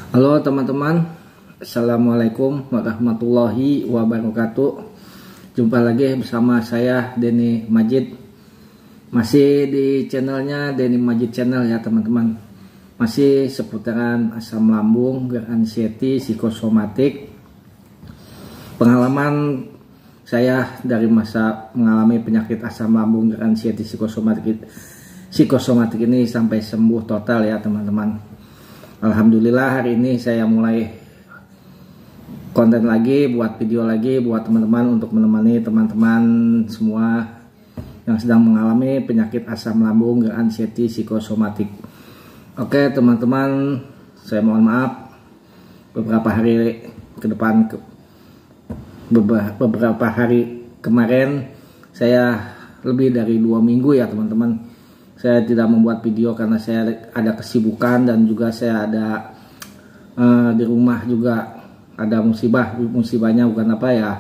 Halo teman-teman, Assalamualaikum warahmatullahi wabarakatuh. Jumpa lagi bersama saya Denny Majid. Masih di channelnya Denny Majid Channel ya teman-teman. Masih seputaran asam lambung, anxiety, psikosomatik. Pengalaman saya dari masa mengalami penyakit asam lambung, anxiety, psikosomatik ini sampai sembuh total ya teman-teman. Alhamdulillah hari ini saya mulai konten lagi, buat video lagi buat teman-teman untuk menemani teman-teman semua yang sedang mengalami penyakit asam lambung, anxiety, psikosomatik. Oke teman-teman, saya mohon maaf beberapa hari ke depan, beberapa hari kemarin saya lebih dari 2 minggu ya teman-teman, saya tidak membuat video karena saya ada kesibukan dan juga saya ada di rumah juga ada musibahnya bukan apa ya,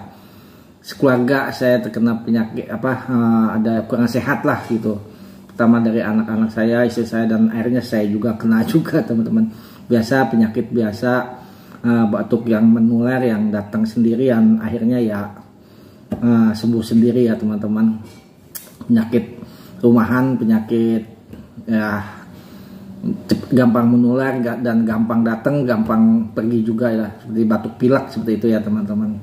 sekeluarga saya terkena penyakit ada kurang sehat lah gitu, pertama dari anak-anak saya, istri saya, dan akhirnya saya juga kena juga teman-teman. Biasa penyakit biasa, batuk yang menular yang datang sendirian, akhirnya ya sembuh sendiri ya teman-teman. Penyakit rumahan, penyakit ya gampang menular dan gampang datang, gampang pergi juga ya, seperti batuk pilek seperti itu ya teman-teman.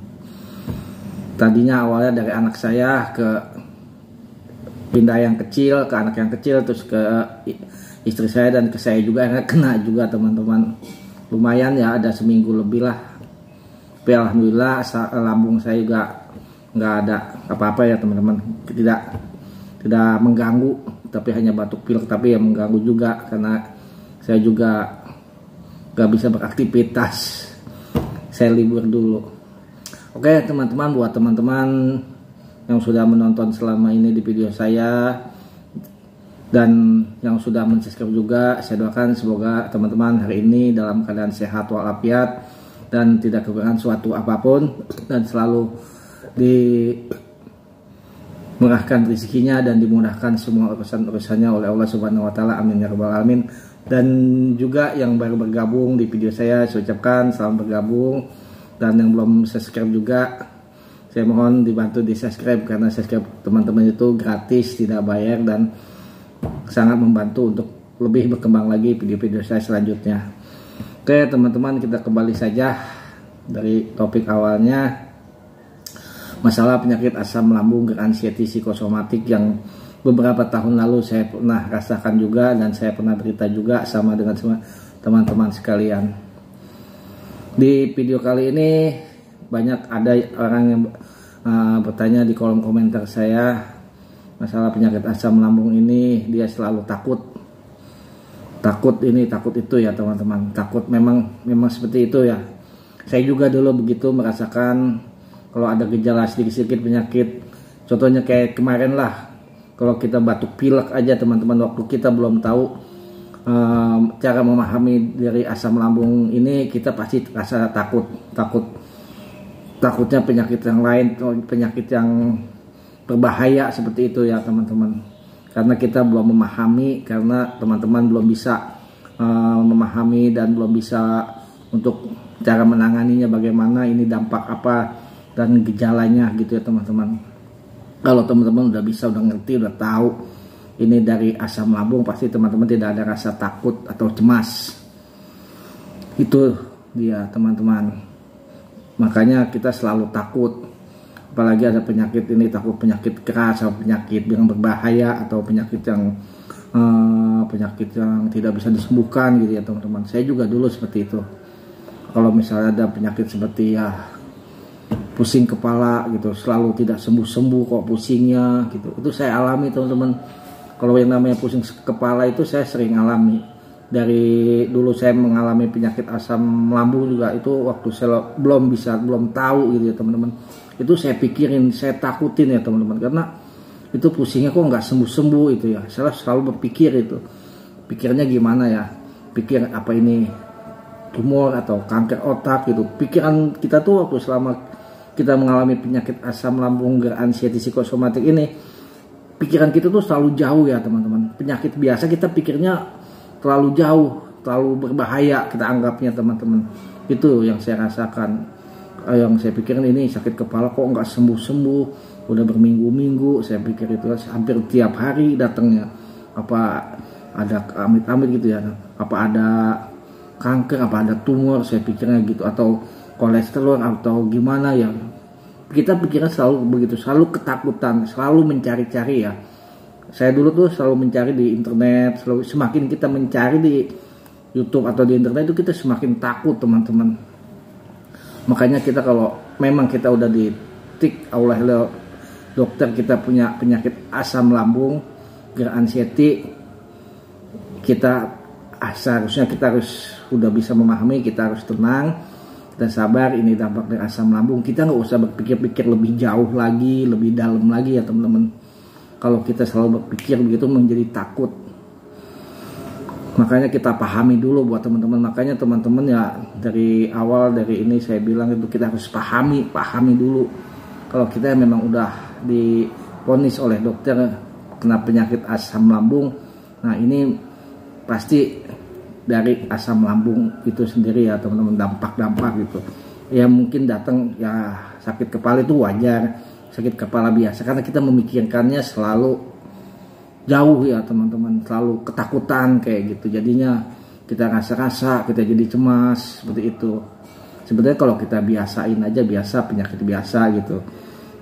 Tadinya awalnya dari anak saya ke pindah yang kecil, ke anak yang kecil, terus ke istri saya dan ke saya juga, akhirnya kena juga teman-teman. Lumayan ya, ada seminggu lebih lah. Tapi alhamdulillah lambung saya juga nggak ada apa-apa ya teman-teman, tidak mengganggu, tapi hanya batuk pilek, tapi ya mengganggu juga karena saya juga gak bisa beraktivitas, saya libur dulu. Oke teman-teman, buat teman-teman yang sudah menonton selama ini di video saya dan yang sudah men-subscribe juga, saya doakan semoga teman-teman hari ini dalam keadaan sehat walafiat dan tidak kekurangan suatu apapun, dan selalu dimurahkan rezekinya dan dimudahkan semua urusan-urusannya oleh Allah Subhanahu wa taala. Amin ya rabbal alamin. Dan juga yang baru bergabung di video saya ucapkan selamat bergabung, dan yang belum subscribe juga saya mohon dibantu di subscribe, karena subscribe teman-teman itu gratis, tidak bayar, dan sangat membantu untuk lebih berkembang lagi video-video saya selanjutnya. Oke teman-teman, kita kembali saja dari topik awalnya, masalah penyakit asam lambung, anxiety, psikosomatik yang beberapa tahun lalu saya pernah rasakan juga, dan saya pernah berita juga sama dengan semua teman-teman sekalian. Di video kali ini banyak ada orang yang bertanya di kolom komentar saya masalah penyakit asam lambung ini. Dia selalu takut ini, takut itu ya teman-teman. Takut memang seperti itu ya. Saya juga dulu begitu merasakan. Kalau ada gejala sedikit-sedikit penyakit, contohnya kayak kemarin lah, kalau kita batuk pilek aja teman-teman, waktu kita belum tahu cara memahami dari asam lambung ini, kita pasti rasa takutnya penyakit yang lain, penyakit yang berbahaya seperti itu ya teman-teman. Karena kita belum memahami, karena teman-teman belum bisa memahami dan belum bisa untuk cara menanganinya, bagaimana ini dampak apa dan gejalanya gitu ya teman-teman. Kalau teman-teman udah bisa, udah ngerti, udah tahu ini dari asam lambung, pasti teman-teman tidak ada rasa takut atau cemas. Itu dia teman-teman. Makanya kita selalu takut, apalagi ada penyakit ini, takut penyakit keras atau penyakit yang berbahaya atau penyakit yang tidak bisa disembuhkan gitu ya teman-teman. Saya juga dulu seperti itu. Kalau misalnya ada penyakit seperti ya pusing kepala gitu, selalu tidak sembuh-sembuh kok pusingnya gitu, itu saya alami teman-teman. Kalau yang namanya pusing kepala itu saya sering alami. Dari dulu saya mengalami penyakit asam lambung juga, itu waktu saya belum tahu gitu ya teman-teman. Itu saya pikirin, saya takutin ya teman-teman, karena itu pusingnya kok nggak sembuh-sembuh itu ya. Saya selalu berpikir itu, pikirnya gimana ya, pikir apa ini tumor atau kanker otak gitu. Pikiran kita tuh waktu selama kita mengalami penyakit asam lambung, anxiety, psikosomatik ini, pikiran kita tuh selalu jauh ya teman-teman. Penyakit biasa kita pikirnya terlalu jauh, terlalu berbahaya kita anggapnya teman-teman. Itu yang saya rasakan. Yang saya pikirin ini sakit kepala kok nggak sembuh-sembuh, udah berminggu-minggu. Saya pikir itu hampir tiap hari datangnya. Apa ada amit-amit gitu ya, apa ada kanker, apa ada tumor, saya pikirnya gitu, atau kolesterol atau gimana ya. Kita pikirnya selalu begitu, selalu ketakutan, selalu mencari-cari ya. Saya dulu tuh selalu mencari di internet, semakin kita mencari di YouTube atau di internet itu kita semakin takut teman-teman. Makanya kita kalau memang kita udah ditik oleh dokter kita punya penyakit asam lambung, anxiety, kita seharusnya kita harus udah bisa memahami, kita harus tenang, kita sabar, ini dampak dari asam lambung. Kita nggak usah berpikir-pikir lebih jauh lagi, lebih dalam lagi ya teman-teman. Kalau kita selalu berpikir begitu menjadi takut. Makanya kita pahami dulu buat teman-teman. Makanya teman-teman ya dari awal dari ini saya bilang itu kita harus pahami dulu. Kalau kita memang udah divonis oleh dokter kena penyakit asam lambung, nah ini pasti dari asam lambung itu sendiri ya teman-teman, dampak-dampak gitu. Ya mungkin datang ya sakit kepala itu wajar, sakit kepala biasa karena kita memikirkannya selalu jauh ya teman-teman, selalu ketakutan kayak gitu. Jadinya kita rasa-rasa, kita jadi cemas seperti itu. Sebenarnya kalau kita biasain aja, biasa penyakit biasa gitu.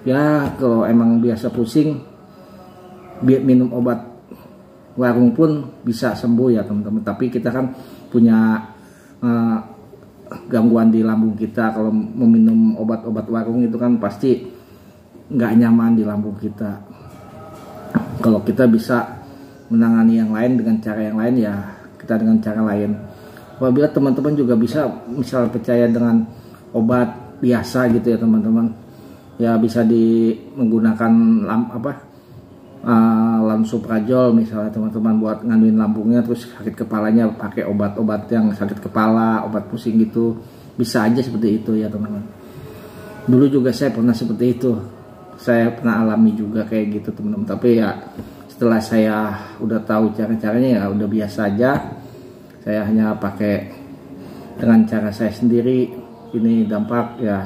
Ya kalau emang biasa pusing, minum obat warung pun bisa sembuh ya teman-teman. Tapi kita kan punya gangguan di lambung kita. Kalau meminum obat-obat warung itu kan pasti nggak nyaman di lambung kita. Kalau kita bisa menangani yang lain dengan cara yang lain ya kita dengan cara lain. Apabila teman-teman juga bisa misal percaya dengan obat biasa gitu ya teman-teman, ya bisa menggunakan lansoprazol misalnya teman-teman buat nganuin lambungnya, terus sakit kepalanya pakai obat-obat yang sakit kepala, obat pusing gitu, bisa aja seperti itu ya teman-teman. Dulu juga saya pernah seperti itu, saya pernah alami juga kayak gitu teman-teman. Tapi ya setelah saya udah tahu cara-caranya ya udah biasa aja. Saya hanya pakai dengan cara saya sendiri. Ini dampak ya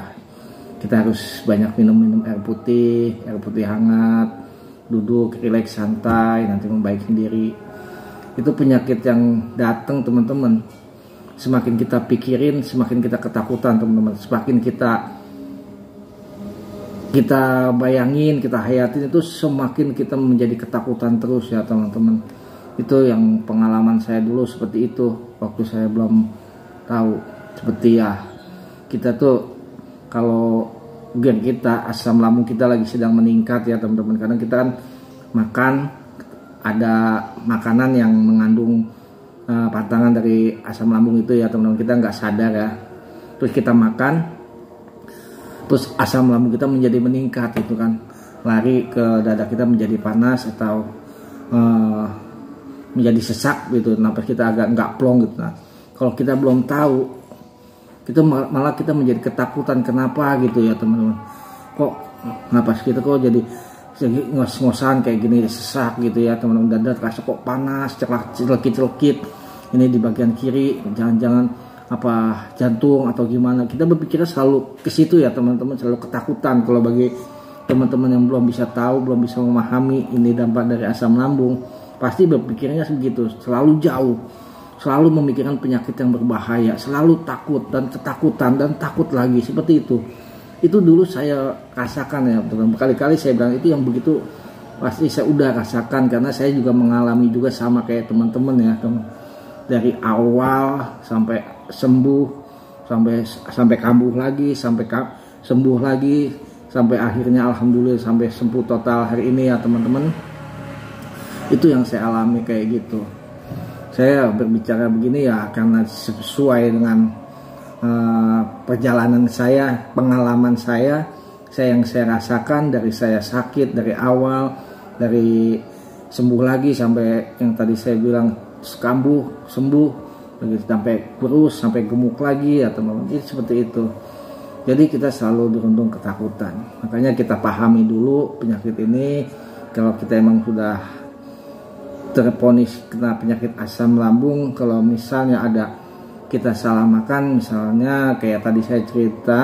kita harus banyak minum air putih hangat, duduk rileks santai, nanti membaik sendiri. Itu penyakit yang datang teman-teman, semakin kita pikirin semakin kita ketakutan teman-teman, semakin kita bayangin, kita hayatin itu semakin kita menjadi ketakutan terus ya teman-teman. Itu yang pengalaman saya dulu seperti itu waktu saya belum tahu. Seperti ya kita tuh kalau kita asam lambung kita lagi sedang meningkat ya teman-teman, karena kita kan makan ada makanan yang mengandung pantangan dari asam lambung itu ya teman-teman, kita nggak sadar ya. Terus kita makan, terus asam lambung kita menjadi meningkat itu kan, lari ke dada kita menjadi panas atau menjadi sesak gitu, napas kita agak nggak plong gitu. Nah, kalau kita belum tahu, kita malah kita menjadi ketakutan. Kenapa gitu ya teman-teman? Kok napas kita kok jadi ngos-ngosan kayak gini, sesak gitu ya teman-teman, dada terasa kok panas, celekit-celekit. Ini di bagian kiri, jangan-jangan apa jantung atau gimana. Kita berpikirnya selalu ke situ ya teman-teman, selalu ketakutan. Kalau bagi teman-teman yang belum bisa tahu, belum bisa memahami ini dampak dari asam lambung, pasti berpikirnya segitu, selalu jauh, selalu memikirkan penyakit yang berbahaya, selalu takut dan ketakutan dan takut lagi seperti itu. Itu dulu saya rasakan ya teman-teman, berkali-kali saya bilang itu yang begitu pasti saya udah rasakan, karena saya juga mengalami juga sama kayak teman-teman ya teman. Dari awal sampai sembuh, sampai kambuh lagi, sampai sembuh lagi, sampai akhirnya alhamdulillah sampai sembuh total hari ini ya teman-teman. Itu yang saya alami kayak gitu. Saya berbicara begini ya karena sesuai dengan perjalanan saya, pengalaman saya yang saya rasakan dari saya sakit dari awal, dari sembuh lagi sampai yang tadi saya bilang kambuh, sembuh, sampai kurus, sampai gemuk lagi ya teman-teman. Jadi seperti itu. Jadi kita selalu dirundung ketakutan. Makanya kita pahami dulu penyakit ini. Kalau kita emang sudah terponis kena penyakit asam lambung, kalau misalnya ada kita salah makan, misalnya kayak tadi saya cerita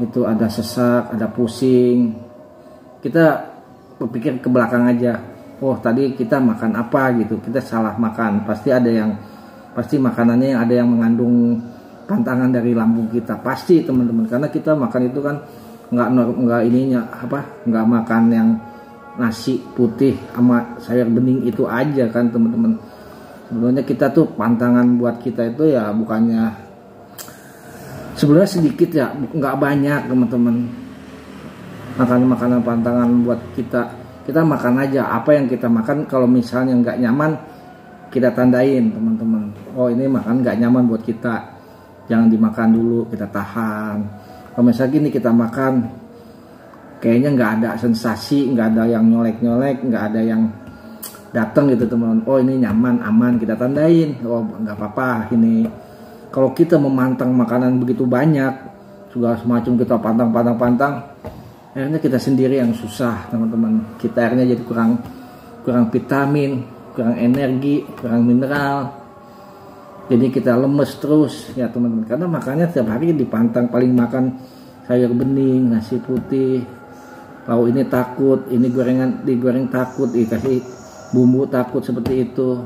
itu ada sesak, ada pusing, kita berpikir ke belakang aja, oh tadi kita makan apa gitu, kita salah makan, pasti makanannya yang ada yang mengandung pantangan dari lambung kita, pasti teman-teman, karena kita makan itu kan nggak makan yang nasi putih sama sayur bening itu aja kan teman-teman. Sebenarnya kita tuh pantangan buat kita itu ya bukannya sebenarnya sedikit ya, nggak banyak teman-teman. Makanan pantangan buat kita makan aja apa yang kita makan. Kalau misalnya nggak nyaman, kita tandain teman-teman, oh ini makan nggak nyaman buat kita, jangan dimakan dulu, kita tahan. Kalau misalnya gini kita makan kayaknya nggak ada sensasi, nggak ada yang nyolek-nyolek, nggak ada yang datang gitu teman-teman, oh ini nyaman, aman, kita tandain, oh nggak apa-apa ini. Kalau kita memantang makanan begitu banyak, segala semacam kita pantang, akhirnya kita sendiri yang susah teman-teman. Kita akhirnya jadi kurang vitamin, kurang energi, kurang mineral, jadi kita lemes terus ya teman-teman, karena makannya setiap hari dipantang, paling makan sayur bening, nasi putih, lauk ini takut, ini digoreng takut, dikasih bumbu takut, seperti itu.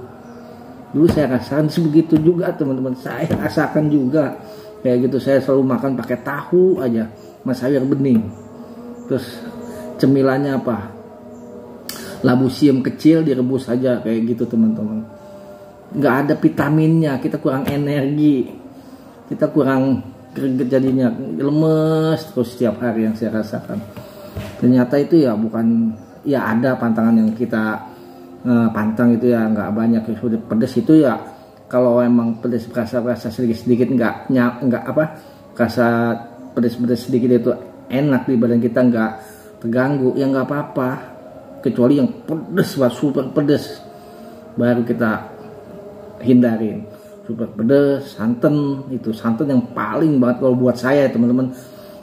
Dulu saya rasakan sebegitu juga teman-teman, saya rasakan juga kayak gitu. Saya selalu makan pakai tahu aja sama sayur bening, terus cemilannya apa, labu siam kecil direbus aja kayak gitu teman-teman. Nggak ada vitaminnya, kita kurang energi, kita kurang greget, jadinya lemes terus setiap hari yang saya rasakan. Ternyata itu ya bukan, ya ada pantangan yang kita pantang itu ya nggak banyak. Sudah pedas itu ya kalau emang pedas berasa sedikit nggak rasa pedas sedikit itu enak di badan kita, nggak terganggu ya nggak apa-apa. Kecuali yang pedas, super pedas, baru kita hindarin. Super pedas, santan, itu santan yang paling banget kalau buat saya teman-teman.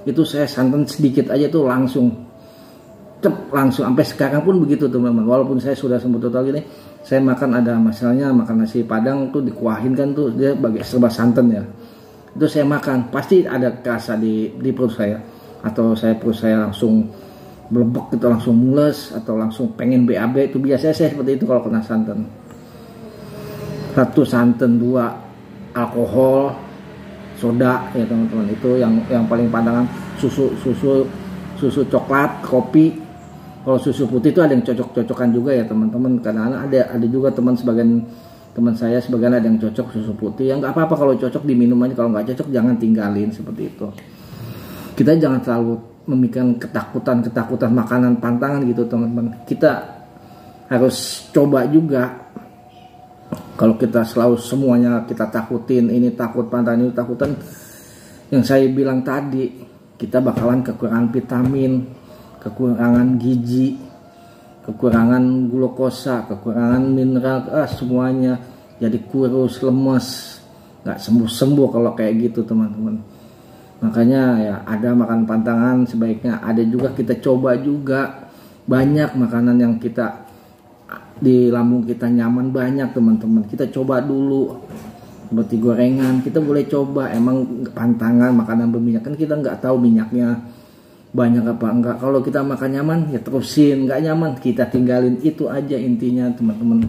Itu saya santan sedikit aja tuh langsung sampai sekarang pun begitu teman-teman. Walaupun saya sudah sembuh total gini, saya makan ada masalahnya, makan nasi padang tuh dikuahin kan tuh dia bagi serba santan ya. Itu saya makan pasti ada rasa di perut saya, atau perut saya langsung belebek gitu, langsung mules, atau langsung pengen BAB. Itu biasanya saya seperti itu kalau kena santan. Satu santan, dua alkohol, soda ya teman-teman. Itu yang paling pantangan. Susu coklat, kopi. Kalau susu putih itu ada yang cocok-cocokan juga ya teman-teman, karena ada juga teman saya sebagian ada yang cocok susu putih. Ya nggak apa-apa kalau cocok diminum aja, kalau nggak cocok jangan tinggalin, seperti itu. Kita jangan selalu memikirkan ketakutan makanan pantangan gitu teman-teman. Kita harus coba juga. Kalau kita selalu semuanya kita takutin, ini takut pantangan, ini takutan, yang saya bilang tadi, kita bakalan kekurangan vitamin, kekurangan gizi, kekurangan glukosa, kekurangan mineral, semuanya jadi kurus, lemes, nggak sembuh kalau kayak gitu teman-teman. Makanya ya ada makan pantangan sebaiknya ada juga kita coba juga. Banyak makanan yang kita di lambung kita nyaman, banyak teman-teman, kita coba dulu. Seperti gorengan kita boleh coba, emang pantangan makanan berminyak kan kita nggak tahu minyaknya banyak apa enggak. Kalau kita makan nyaman ya terusin, nggak nyaman kita tinggalin, itu aja intinya teman-teman.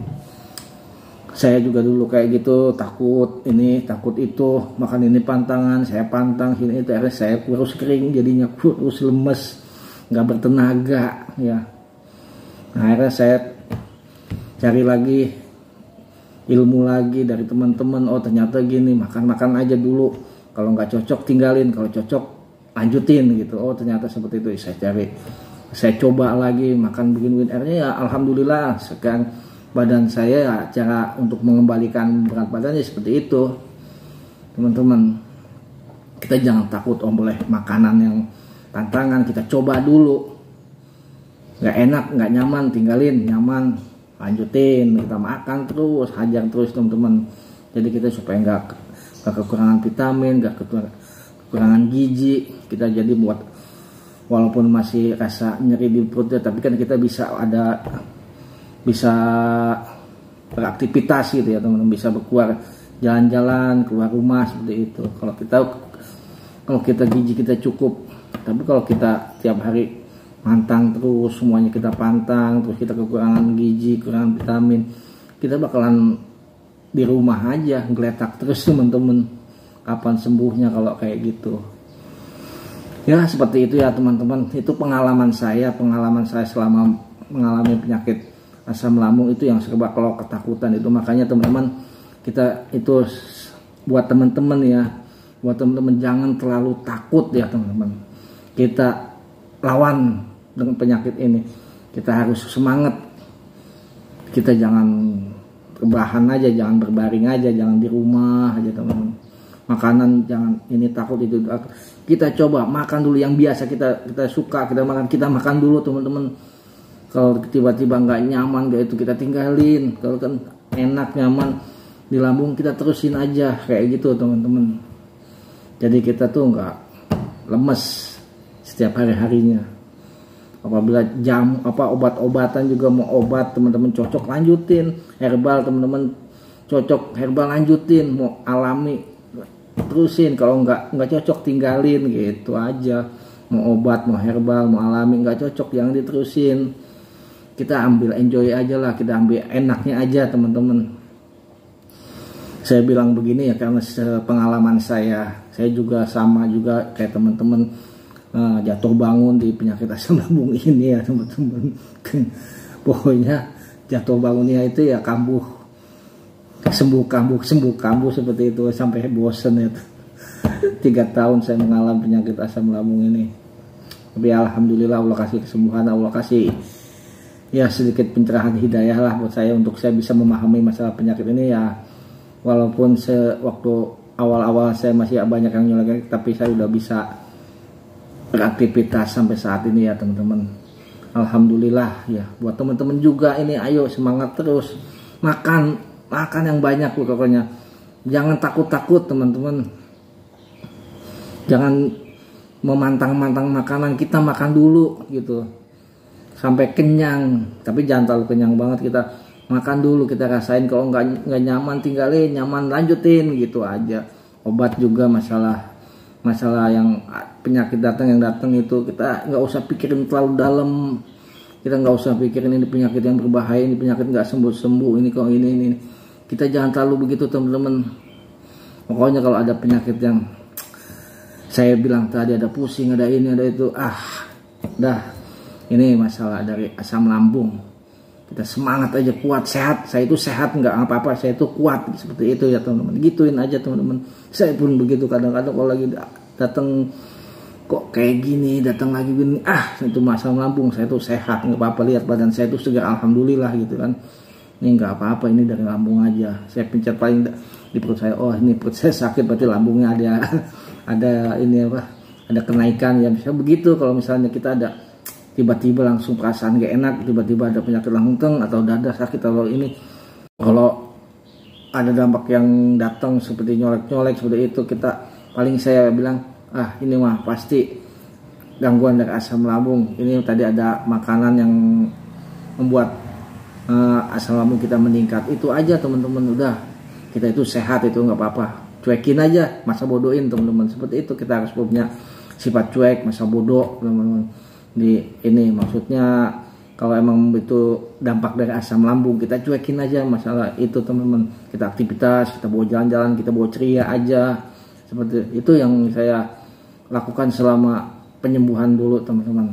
Saya juga dulu kayak gitu, takut ini takut itu, makan ini pantangan, saya pantang ini itu, akhirnya saya kurus kering, jadinya kurus, lemes, nggak bertenaga ya. Nah, akhirnya saya cari lagi ilmu lagi dari teman-teman, oh ternyata gini, makan aja dulu, kalau nggak cocok tinggalin, kalau cocok lanjutin gitu. Oh ternyata seperti itu. Saya coba lagi makan begini, akhirnya ya alhamdulillah sekarang badan saya ya, cara untuk mengembalikan berat badannya seperti itu teman-teman. Kita jangan takut boleh makanan yang pantangan, kita coba dulu, nggak enak nggak nyaman tinggalin, nyaman lanjutin, kita makan terus, hajar terus teman-teman. Jadi kita supaya nggak kekurangan vitamin, nggak kekurangan gizi, kita jadi buat walaupun masih rasa nyeri di perutnya, tapi kan kita bisa beraktivitas gitu ya teman-teman, bisa keluar jalan-jalan, keluar rumah seperti itu. Kalau kita gizi kita cukup, tapi kalau kita tiap hari pantang terus, semuanya kita pantang terus, kita kekurangan gizi, kekurangan vitamin, kita bakalan di rumah aja ngeletak terus teman-teman. Kapan sembuhnya kalau kayak gitu? Ya seperti itu ya teman-teman. Itu pengalaman saya selama mengalami penyakit asam lambung itu, yang serba kalau ketakutan itu. Makanya teman-teman, kita itu buat teman-teman ya, buat teman-teman jangan terlalu takut ya teman-teman. Kita lawan dengan penyakit ini, kita harus semangat. Kita jangan rebahan aja, jangan berbaring aja, jangan di rumah aja teman-teman. Makanan jangan ini takut itu. Kita coba makan dulu yang biasa kita suka, kita makan dulu teman-teman. Kalau tiba-tiba nggak nyaman kayak itu, kita tinggalin. Kalau kan enak nyaman di lambung, kita terusin aja kayak gitu teman-teman. Jadi kita tuh nggak lemes setiap hari-harinya. Apabila obat-obatan juga, mau obat teman-teman cocok lanjutin, herbal teman-teman cocok herbal lanjutin, mau alami terusin, kalau nggak cocok tinggalin gitu aja. Mau obat, mau herbal, mau alami nggak cocok jangan diterusin. Kita ambil enjoy aja lah, kita ambil enaknya aja teman-teman. Saya bilang begini ya karena pengalaman saya juga sama juga kayak teman-teman, jatuh bangun di penyakit asam lambung ini ya teman-teman. Pokoknya jatuh bangunnya itu ya kambuh sembuh seperti itu, sampai bosen ya. 3 tahun saya mengalami penyakit asam lambung ini, tapi alhamdulillah Allah kasih kesembuhan, Allah kasih ya sedikit pencerahan hidayah lah buat saya, untuk saya bisa memahami masalah penyakit ini ya. Walaupun waktu awal-awal saya masih banyak yang nyolek, tapi saya udah bisa beraktivitas sampai saat ini ya teman-teman. Alhamdulillah ya. Buat teman-teman juga ini, ayo semangat terus, makan yang banyak pokoknya. Jangan takut-takut teman-teman. Jangan memantang-mantang makanan, kita makan dulu gitu sampai kenyang, tapi jangan terlalu kenyang banget. Kita makan dulu, kita rasain, kalau nggak nyaman tinggalin, nyaman lanjutin gitu aja. Obat juga masalah yang penyakit datang itu kita nggak usah pikirin terlalu dalam. Kita nggak usah pikirin ini penyakit yang berbahaya, ini penyakit nggak sembuh, ini kok ini. Kita jangan terlalu begitu teman-teman. Pokoknya kalau ada penyakit yang saya bilang tadi, ada pusing, ada ini, ada itu, dah ini masalah dari asam lambung. Kita semangat aja, kuat, sehat. Saya itu sehat, nggak apa-apa, saya itu kuat, seperti itu ya teman-teman. Gituin aja teman-teman. Saya pun begitu kadang-kadang kalau lagi datang kok kayak gini, datang lagi gini, itu asam lambung. Saya itu sehat, nggak apa-apa, lihat badan saya itu segar, alhamdulillah gitu kan. Ini nggak apa-apa, ini dari lambung aja. Saya pencet paling di perut saya, oh ini perut saya sakit, berarti lambungnya ada ini ada kenaikan ya. Bisa begitu kalau misalnya kita ada tiba-tiba langsung perasaan gak enak, tiba-tiba ada penyakit jantung atau dada sakit atau ini. Kalau ada dampak yang datang seperti nyolek-nyolek seperti itu, kita paling saya bilang ini mah pasti gangguan dari asam lambung. Ini tadi ada makanan yang membuat asam lambung kita meningkat. Itu aja teman-teman, udah kita itu sehat, itu nggak apa-apa, cuekin aja, masa bodohin teman-teman. Seperti itu, kita harus punya sifat cuek, masa bodoh teman-teman. Ini maksudnya kalau emang itu dampak dari asam lambung, kita cuekin aja masalah itu teman-teman. Kita aktivitas, kita bawa jalan-jalan, kita bawa ceria aja. Seperti itu yang saya lakukan selama penyembuhan dulu teman-teman.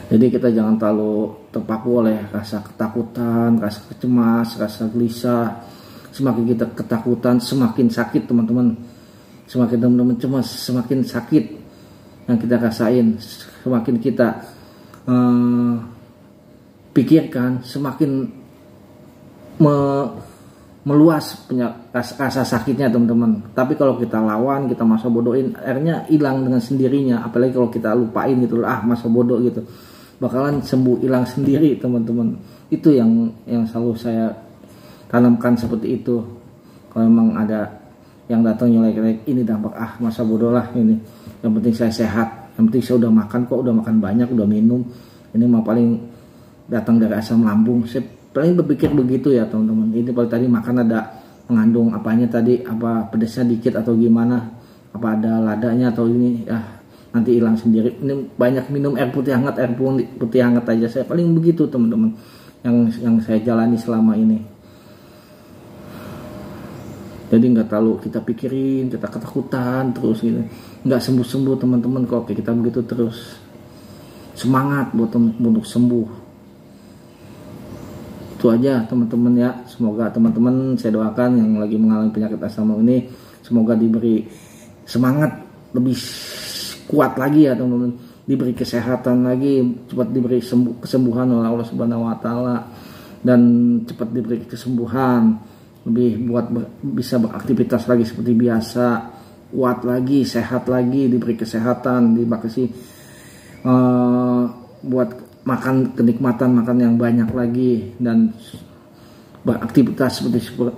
Jadi kita jangan terlalu terpaku oleh rasa ketakutan, rasa cemas, rasa gelisah. Semakin kita ketakutan, semakin sakit teman-teman. Semakin teman-teman cemas, semakin sakit yang kita rasain. Semakin kita pikirkan, semakin meluas rasa sakitnya teman-teman. Tapi kalau kita lawan, kita masa bodohin, akhirnya hilang dengan sendirinya. Apalagi kalau kita lupain gitu, masa bodoh gitu, bakalan sembuh, hilang sendiri teman-teman. Itu yang selalu saya tanamkan seperti itu. Kalau memang ada yang datang nyolek-nyolek, ini dampak masa bodoh lah ini. Yang penting saya sehat, yang penting saya udah makan kok, udah makan banyak, udah minum. Ini mah paling datang dari asam lambung. Saya paling berpikir begitu ya teman-teman. Ini kalau tadi makan ada mengandung apanya tadi, apa pedasnya dikit atau gimana, apa ada ladanya atau ini ya nanti hilang sendiri. Ini banyak minum air putih hangat aja. Saya paling begitu teman-teman yang saya jalani selama ini. Jadi nggak terlalu kita pikirin, kita ketakutan terus gitu, nggak sembuh teman-teman. Kalau kita begitu terus, semangat buat untuk sembuh. Itu aja teman-teman ya. Semoga teman-teman, saya doakan yang lagi mengalami penyakit asam lambung ini semoga diberi semangat lebih kuat lagi ya teman-teman, diberi kesehatan lagi, cepat diberi kesembuhan oleh Allah Subhanahu wa taala, dan cepat diberi kesembuhan, lebih buat bisa beraktivitas lagi seperti biasa, kuat lagi, sehat lagi, diberi kesehatan, dikasih buat makan, kenikmatan makan yang banyak lagi, dan beraktivitas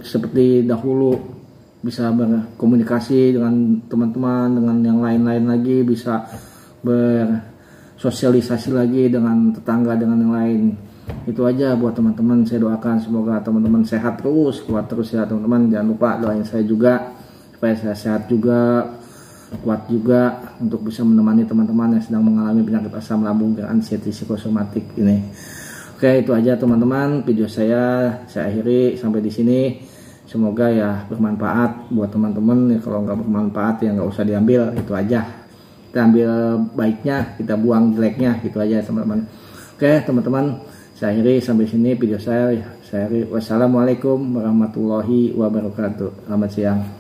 seperti dahulu, bisa berkomunikasi dengan teman-teman, dengan yang lain-lain lagi, bisa bersosialisasi lagi dengan tetangga, dengan yang lain. Itu aja buat teman-teman. Saya doakan semoga teman-teman sehat terus, kuat terus ya teman-teman. Jangan lupa doain saya juga supaya saya sehat juga, kuat juga untuk bisa menemani teman-teman yang sedang mengalami penyakit asam lambung dan anxiety psikosomatik ini. Oke, itu aja teman-teman video saya akhiri sampai di sini. Semoga ya bermanfaat buat teman-teman. Ya, kalau nggak bermanfaat ya nggak usah diambil, itu aja. Kita ambil baiknya, kita buang jeleknya, gitu aja teman-teman. Oke teman-teman, saya akhiri sampai sini video saya akhiri. Wassalamualaikum warahmatullahi wabarakatuh. Selamat siang.